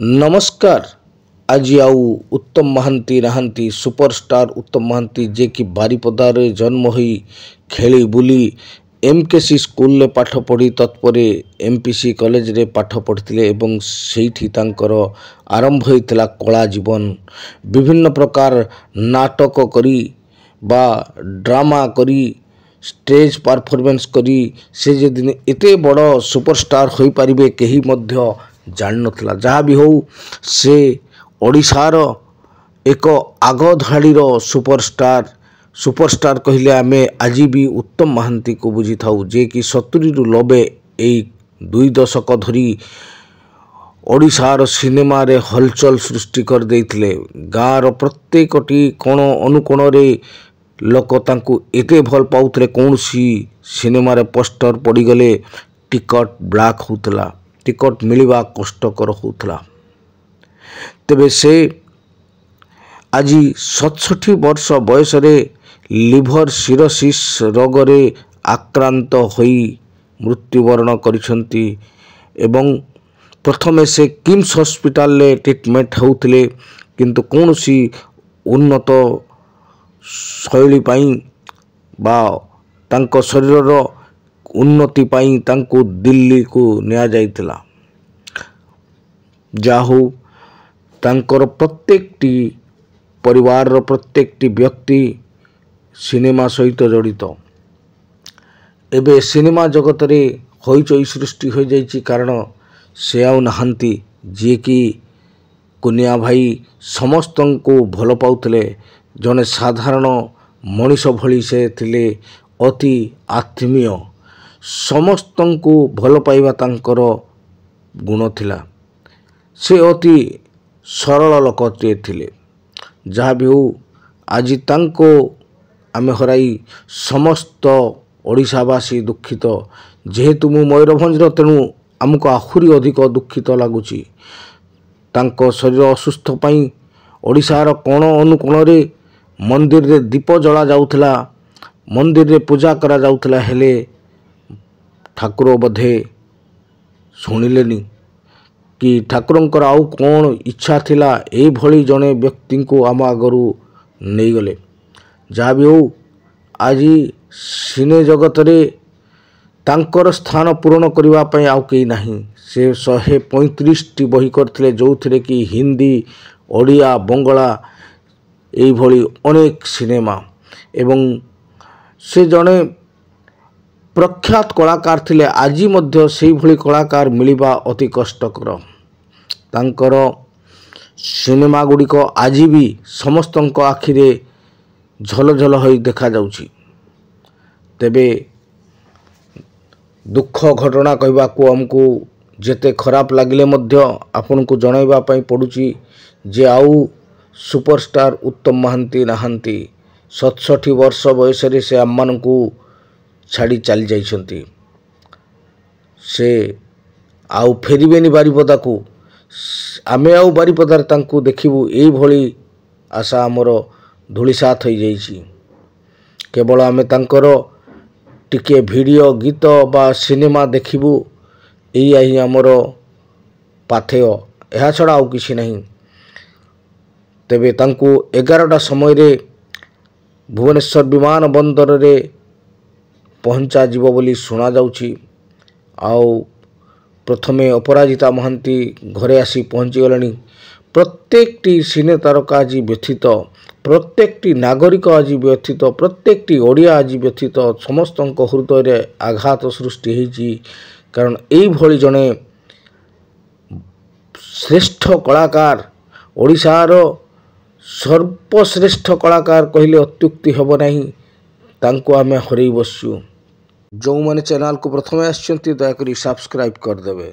नमस्कार। आज आउ उत्तम महांती नहांती सुपरस्टार उत्तम महांती जे कि बारिपदार जन्म होई खेली बुली एमकेसी स्कूल रे पाठ पढ़ी तत्पर एमपीसी कॉलेज रे पाठ पढ़िथिले एवं सेठी तांकर आरंभ होइतला कला जीवन। विभिन्न प्रकार नाटक करी बा ड्रामा करी स्टेज परफॉर्मेंस करी से जे दिन एते बड़ सुपरस्टार होई परिबे केही मध्य जान नथला। जहाँ भी हो से ओडिशार एक आग धाड़ीर सुपरस्टार कहले आमे आज भी उत्तम महांती को बुझी थाउ जे कि 70 रु 90 एई 2 दशक धरी ओडिशार सिनेमा रे हलचल सृष्टि कर देइथिले। गाँर प्रत्येकटी कोण अनुकोण रे लोक तांकु एते भल पाउतले कौनसी सिनेमा रे पोस्टर पड़ी गले टिकट ब्लैक होतला, टिकट मिलवा कष्टकर होतला। तेबे से आज 67 वर्ष बयस रे लिभर सिरोसिस रोग रे आक्रांत होई मृत्युवरण करिसंती एवं प्रथमे से किम्स हॉस्पिटल रे ट्रीटमेंट होउतले किंतु कौनसी उन्नत शैली पाई बा तांको शरीर उन्नति पाई तांको दिल्ली को निया जाइतला। जाहु तांकर प्रत्येकटी परिवार रो प्रत्येकटी व्यक्ति सिनेमा सहित जड़ित। एबे सिनेमा जगत रे होइचई सृष्टि हो जाइछि कारण से आउ नहांती जे कि कुनिया भाई समस्त को भल पाउतले। जने साधारण मनीष भली से थिले, अति आत्मीय, समस्त को भल पाइबा तांकर गुण थिला। से अति सरल लोकटे थिले। जहाँ भी हो आज तांको आमे हराई समस्त ओडिशावासी दुखित। जेहेतु मु मयूरभंज तेणु आमको आहुरी अधिक दुखित लगुची। तांको शरीर असुस्थ पाई ओडिशार कोण अनुकोण रे मंदिर रे दीप जला जाउथला, मंदिर रे पूजा करा जाउथला, हेले ठाकुर बधे शुणिलेनी कि ठाकुरंकर आउ कौन इच्छा थिला ए भली जने व्यक्ति को आम आगरू नहीं गले। जहाँ भी हो आज सिने जगत रे तांकर स्थान पूरण करबा पई आउ केही नाही। से 135 बही करथिले जो थिरे कि हिंदी, ओडिया, बंगला एई भली अनेक सिनेमा एवं से जने प्रख्यात कलाकार थिले। आज मध्य से भली कलाकार मिलिबा अति कष्टकर। तांकर सिनेमा गुड़िक आज भी समस्त आखिरे झल झल होई देखा जाउछि। तेबे दुख घटना कहबा को हमको जेते खराब लागिले मध्य आपन को जणाइबा पई पडुछि जे आउ सुपरस्टार उत्तम महांती नहांती। 67 वर्ष बयस रे से आम्मान को छाड़ी चली जाइछंती। से आउ फेरिबेनी बारिपदा को। आमे आउ बारिपदार तांको देखिबु एई भली आशा हमर धूलिसात होई जाइछि। केवल आमे तांकर टिके वीडियो गीत बा सिनेमा देखिबु एई आही हमर पाथेय, एहा छड़ा आउ किछि नहीं। तेबे तांको 11टा समय रे भुवनेश्वर विमान बंदर रे पहुंचा जीव बोली सुना जाउछि। आउ प्रथमे अपराजिता महांती घरे आसी पहुंची गलानी। प्रत्येकटी सिने तारका आज व्यथित, प्रत्येकटी नागरिक आज व्यथित, प्रत्येकटी ओडिया आज व्यथित। समस्त हृदय रे आघात सृष्टि होइछि कारण एई भली जने श्रेष्ठ कलाकार, ओडिशार सर्वश्रेष्ठ कलाकार कहले अत्युक्ति हेब नाही, तांको आमे हरई बसु। जो माने चैनल को प्रथमे आछंती दया करी सब्सक्राइब कर देबे।